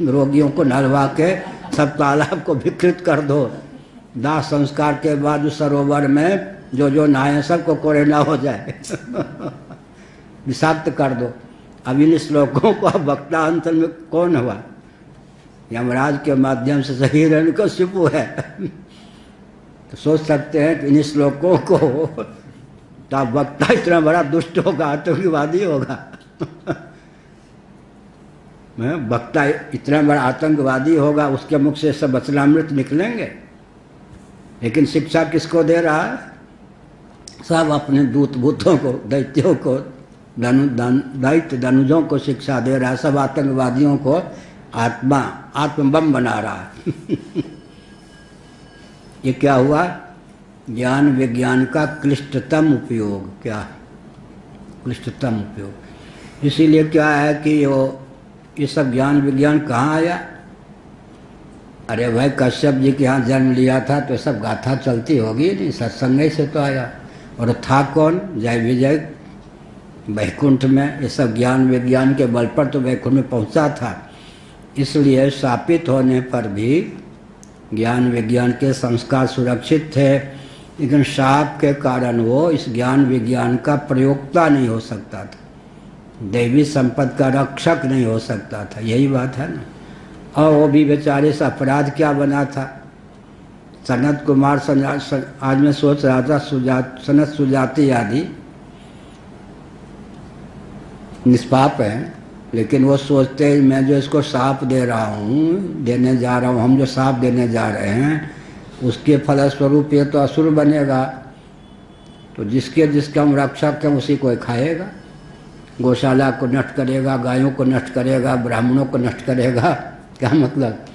रोगियों को नहलवा के सब तालाब को विकृत कर दो, दाह संस्कार के बाद उस सरोवर में जो नहाए सबको कोरोना हो जाए विषाक्त कर दो। अब इन श्लोकों को वक्ता अंतर में कौन हुआ, यमराज के माध्यम से सही हिरण्यकशिपु है तो सोच सकते हैं कि इन श्लोकों को तो वक्ता इतना बड़ा दुष्ट होगा, आतंकवादी होगा वक्ता इतना बड़ा आतंकवादी होगा, उसके मुख से सब वचनामृत निकलेंगे। लेकिन शिक्षा किसको दे रहा है, सब अपने दूत भूतों को, दैत्यों को, दैत्य धनुजों को शिक्षा दे रहा है, सब आतंकवादियों को आत्मबम बना रहा है ये क्या हुआ, ज्ञान विज्ञान का क्लिष्टतम उपयोग, क्या क्लिष्टतम उपयोग। इसीलिए क्या है कि ये सब ज्ञान विज्ञान कहाँ आया, अरे भाई कश्यप जी के यहाँ जन्म लिया था तो सब गाथा चलती होगी नहीं, सत्संग से तो आया। और था कौन, जय विजय वैकुंठ में, ये सब ज्ञान विज्ञान के बल पर तो वैकुंठ में पहुँचा था। इसलिए शापित होने पर भी ज्ञान विज्ञान के संस्कार सुरक्षित थे, लेकिन शाप के कारण वो इस ज्ञान विज्ञान का प्रयोक्ता नहीं हो सकता था, दैवी संपत्ति का रक्षक नहीं हो सकता था। यही बात है ना। और वो भी बेचारे से अपराध क्या बना था, सनत कुमार आज मैं सोच रहा था सनत सुजाति आदि निष्पाप हैं, लेकिन वो सोचते हैं मैं जो इसको साप दे रहा हूँ, देने जा रहा हूँ, हम जो साप देने जा रहे हैं उसके फलस्वरूप ये तो असुर बनेगा, तो जिसका हम रक्षक हैं उसी को खाएगा, गौशाला को नष्ट करेगा, गायों को नष्ट करेगा, ब्राह्मणों को नष्ट करेगा। क्या मतलब,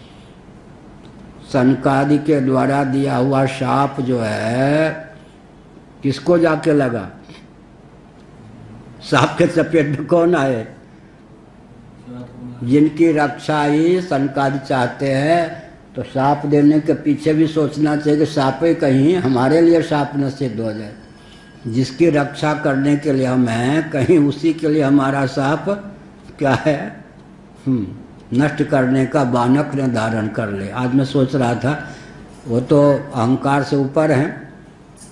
सनकादि के द्वारा दिया हुआ शाप जो है किसको जाके लगा, सांप के चपेट में कौन आए, जिनकी रक्षा ही सनकादि चाहते हैं। तो साप देने के पीछे भी सोचना चाहिए कि साप ही कहीं हमारे लिए साप न सिद्ध हो जाए, जिसकी रक्षा करने के लिए हम हैं कहीं उसी के लिए हमारा साप क्या है, नष्ट करने का बानक ने धारण कर ले। आज मैं सोच रहा था वो तो अहंकार से ऊपर हैं,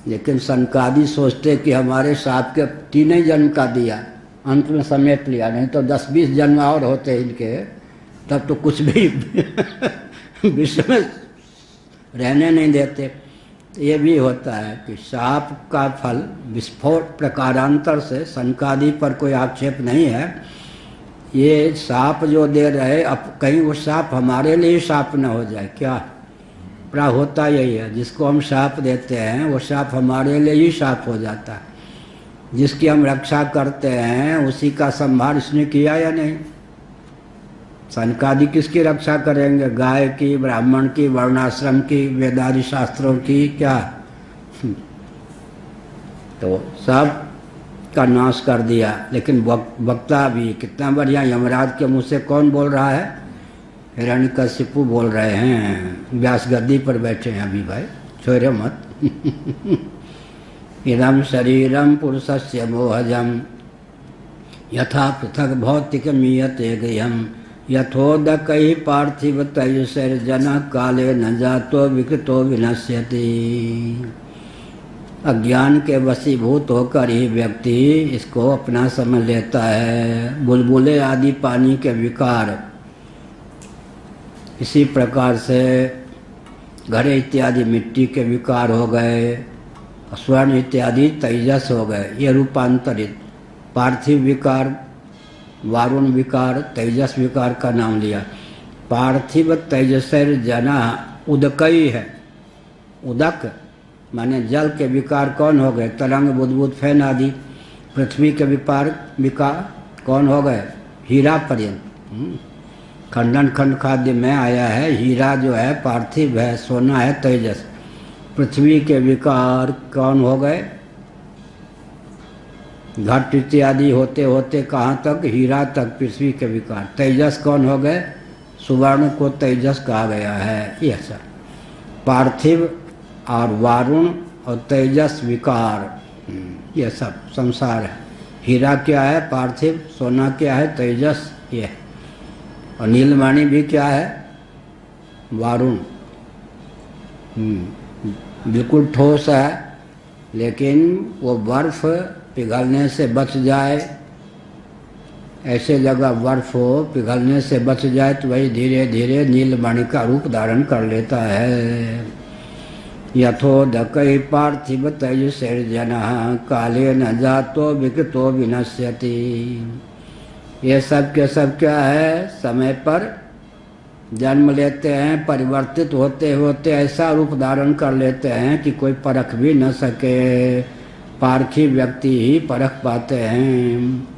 लेकिन सनकादि सोचते कि हमारे साप के 3 जन्म का दिया, अंत में समेट लिया, नहीं तो 10-20 जन्म और होते इनके, तब तो कुछ भी विश्व में रहने नहीं देते। ये भी होता है कि साप का फल विस्फोट प्रकारांतर से, सनकादि पर कोई आक्षेप नहीं है। ये साप जो दे रहे, अब कहीं वो साप हमारे लिए साप न हो जाए, क्या प्राय होता यही है, जिसको हम साप देते हैं वो साप हमारे लिए ही साप हो जाता है। जिसकी हम रक्षा करते हैं उसी का संभार इसने किया या नहीं? सनकादि किसकी रक्षा करेंगे? गाय की, ब्राह्मण की, वर्णाश्रम की, वेदादि शास्त्रों की, क्या? तो सब का नाश कर दिया। लेकिन वक्ता भी कितना बढ़िया, यमराज के मुँह से कौन बोल रहा है? हिरण्यकशिपु बोल रहे हैं। व्यास गद्दी पर बैठे हैं अभी भाई, छोड़े मत। इदं शरीरम पुरुषस्य मोहजम यथा पृथक भौतिक मीयते गयम यथोदकैः पार्थिव तैजसैर्जन काले न जातो विकृतो विनश्यति। अज्ञान के वशीभूत होकर ही व्यक्ति इसको अपना समझ लेता है। बुलबुले आदि पानी के विकार, इसी प्रकार से घड़े इत्यादि मिट्टी के विकार हो गए, स्वर्ण इत्यादि तेजस हो गए, ये रूपांतरित। पार्थिव विकार, वारुण विकार, तेजस विकार का नाम लिया। पार्थिव तेजसैर जना उदकई है। उदक माने जल के विकार कौन हो गए? तरंग, बुदबुद, फैन आदि। पृथ्वी के विकार कौन हो गए? हीरा पर्यंत। खंडन खंड खाद्य में आया है, हीरा जो है पार्थिव है, सोना है तेजस। पृथ्वी के विकार कौन हो गए? घट इत्यादि होते होते कहाँ तक? हीरा तक पृथ्वी के विकार। तेजस कौन हो गए? सुवर्ण को तेजस कहा गया है। यह सब पार्थिव और वारुण और तेजस विकार, यह सब संसार है। हीरा क्या है? पार्थिव। सोना क्या है? तेजस। ये और नीलमणि भी क्या है? वारुण। बिल्कुल ठोस है, लेकिन वो बर्फ पिघलने से बच जाए, ऐसे जगह बर्फ हो पिघलने से बच जाए तो वही धीरे धीरे नीलमणि का रूप धारण कर लेता है। यथोदकै पार्थिव तैजसैर्जनः काले न जातो विकृतो विनश्यति। ये सब के सब क्या है? समय पर जन्म लेते हैं, परिवर्तित होते होते ऐसा रूप धारण कर लेते हैं कि कोई परख भी न सके। पारखी व्यक्ति ही परख पाते हैं।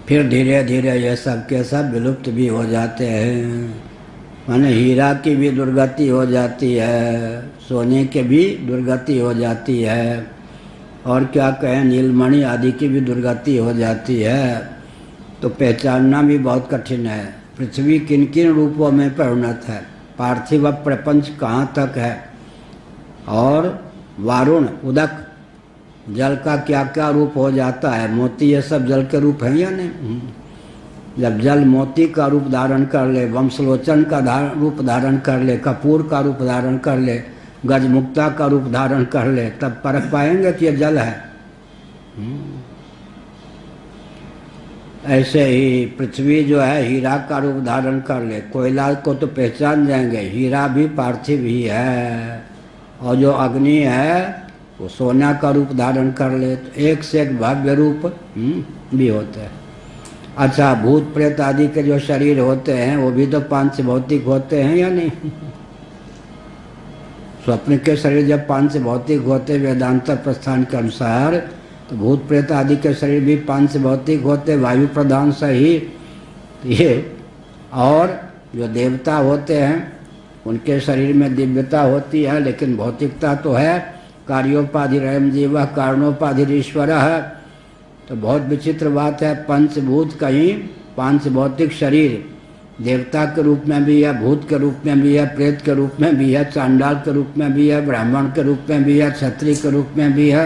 फिर धीरे धीरे ये सब के सब विलुप्त भी हो जाते हैं। माने हीरा की भी दुर्गति हो जाती है, सोने के भी दुर्गति हो जाती है, और क्या कहें नीलमणि आदि की भी दुर्गति हो जाती है। तो पहचानना भी बहुत कठिन है पृथ्वी किन किन रूपों में परिणत है, पार्थिव प्रपंच कहाँ तक है, और वारुण उदक जल का क्या क्या रूप हो जाता है। मोती ये सब जल के रूप हैं या नहीं? जब जल मोती का रूप धारण कर ले, वंशलोचन का रूप धारण कर ले, कपूर का रूप धारण कर ले, गजमुक्ता का रूप धारण कर ले, तब परख पाएंगे कि ये जल है। ऐसे ही पृथ्वी जो है हीरा का रूप धारण कर ले, कोयला को तो पहचान जाएंगे, हीरा भी पार्थिव ही है, और जो अग्नि है वो सोना का रूप धारण कर ले, तो एक से एक भव्य रूप भी होते हैं। अच्छा, भूत प्रेत आदि के जो शरीर होते हैं वो भी तो पांच भौतिक होते हैं या नहीं? स्वप्न के शरीर जब पांच भौतिक होते वेदांत प्रस्थान के अनुसार, तो भूत प्रेत आदि के शरीर भी पांच भौतिक होते, वायु प्रधान सहित ये। और जो देवता होते हैं उनके शरीर में दिव्यता होती है, लेकिन भौतिकता तो है। कार्योपाधिरयम् जीवः कारणोपाधिरीश्वरः है। तो बहुत विचित्र बात है, पंचभूत कहीं पांच भौतिक शरीर देवता के रूप में भी है, भूत के रूप में भी है, प्रेत के रूप में भी है, चांडाल के रूप में भी है, ब्राह्मण के रूप में भी है, क्षत्रिय के रूप में भी है।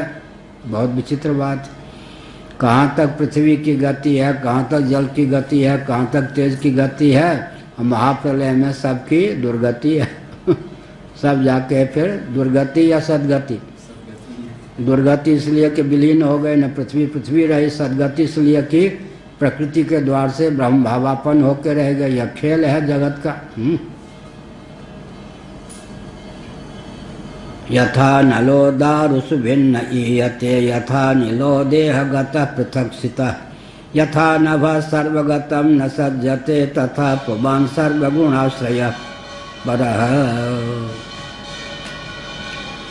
बहुत विचित्र बात। कहाँ तक पृथ्वी की गति है, कहाँ तक जल की गति है, कहाँ तक तेज की गति है, और महाप्रलय में सबकी दुर्गति है। सब जाके फिर दुर्गति या सदगति। दुर्गति इसलिए कि विलीन हो गए, न पृथ्वी पृथ्वी रही। सदगति इसलिए कि प्रकृति के द्वार से ब्रह्म भावापन होकर रह गए। यह खेल है जगत का। यथा नलो दारुषु भिन्न ईयते यथा नीलो देहगतः पृथक्सितः यथा नभः सर्वगतं न सज्जते तथा पुमान् सर्वगुणाश्रयः परः।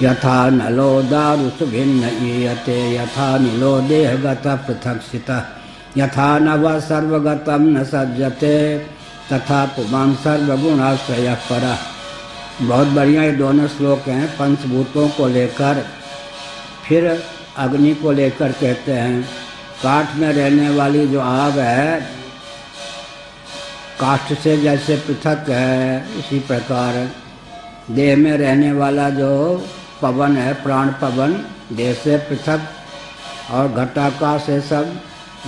यथा नलो दारुष भिन्न ईयते यथा नीलो देहगत पृथक्सितः यथा नव सर्वगतम न सज्जते तथा पुमान् सर्वगुणाश्रयः परः। बहुत बढ़िया ये दोनों श्लोक हैं। पंचभूतों को लेकर फिर अग्नि को लेकर कहते हैं। काठ में रहने वाली जो आग है काष्ठ से जैसे पृथक है, इसी प्रकार देह में रहने वाला जो पवन है प्राण पवन देह से पृथक, और घटाकाश है सब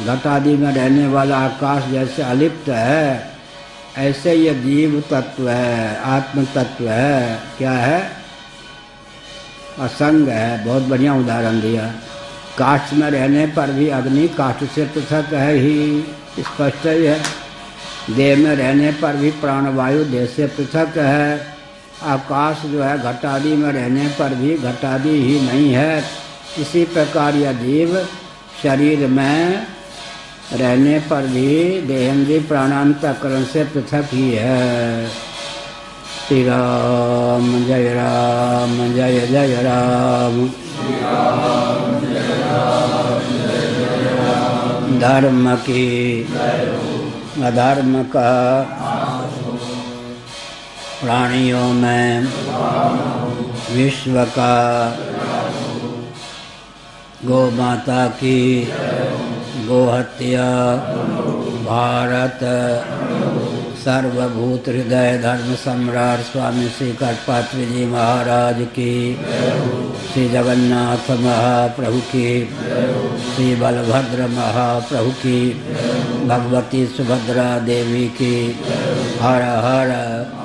घटादि में रहने वाला आकाश जैसे अलिप्त है, ऐसे ये जीव तत्व है, आत्म तत्व है। क्या है? असंग है। बहुत बढ़िया उदाहरण दिया। काष्ठ में रहने पर भी अग्नि काष्ठ से पृथक है ही, स्पष्ट ही है। देह में रहने पर भी प्राणवायु देह से पृथक है। आकाश जो है घटादि में रहने पर भी घटादि ही नहीं है। इसी प्रकार यह जीव शरीर में रहने पर भी देहेंद्रीय प्राणांतकरण से पृथक ही है। श्री राम जय राम जय जय राम। धर्म की अधर्म का प्राणियों में विश्व का गौ माता की गोहत्या भारत सर्वभूत हृदय धर्म सम्राट स्वामी श्री कटपात्री जी महाराज की, श्री जगन्नाथ महाप्रभु की, श्री बलभद्र महाप्रभु की, भगवती सुभद्रा देवी की। हर हर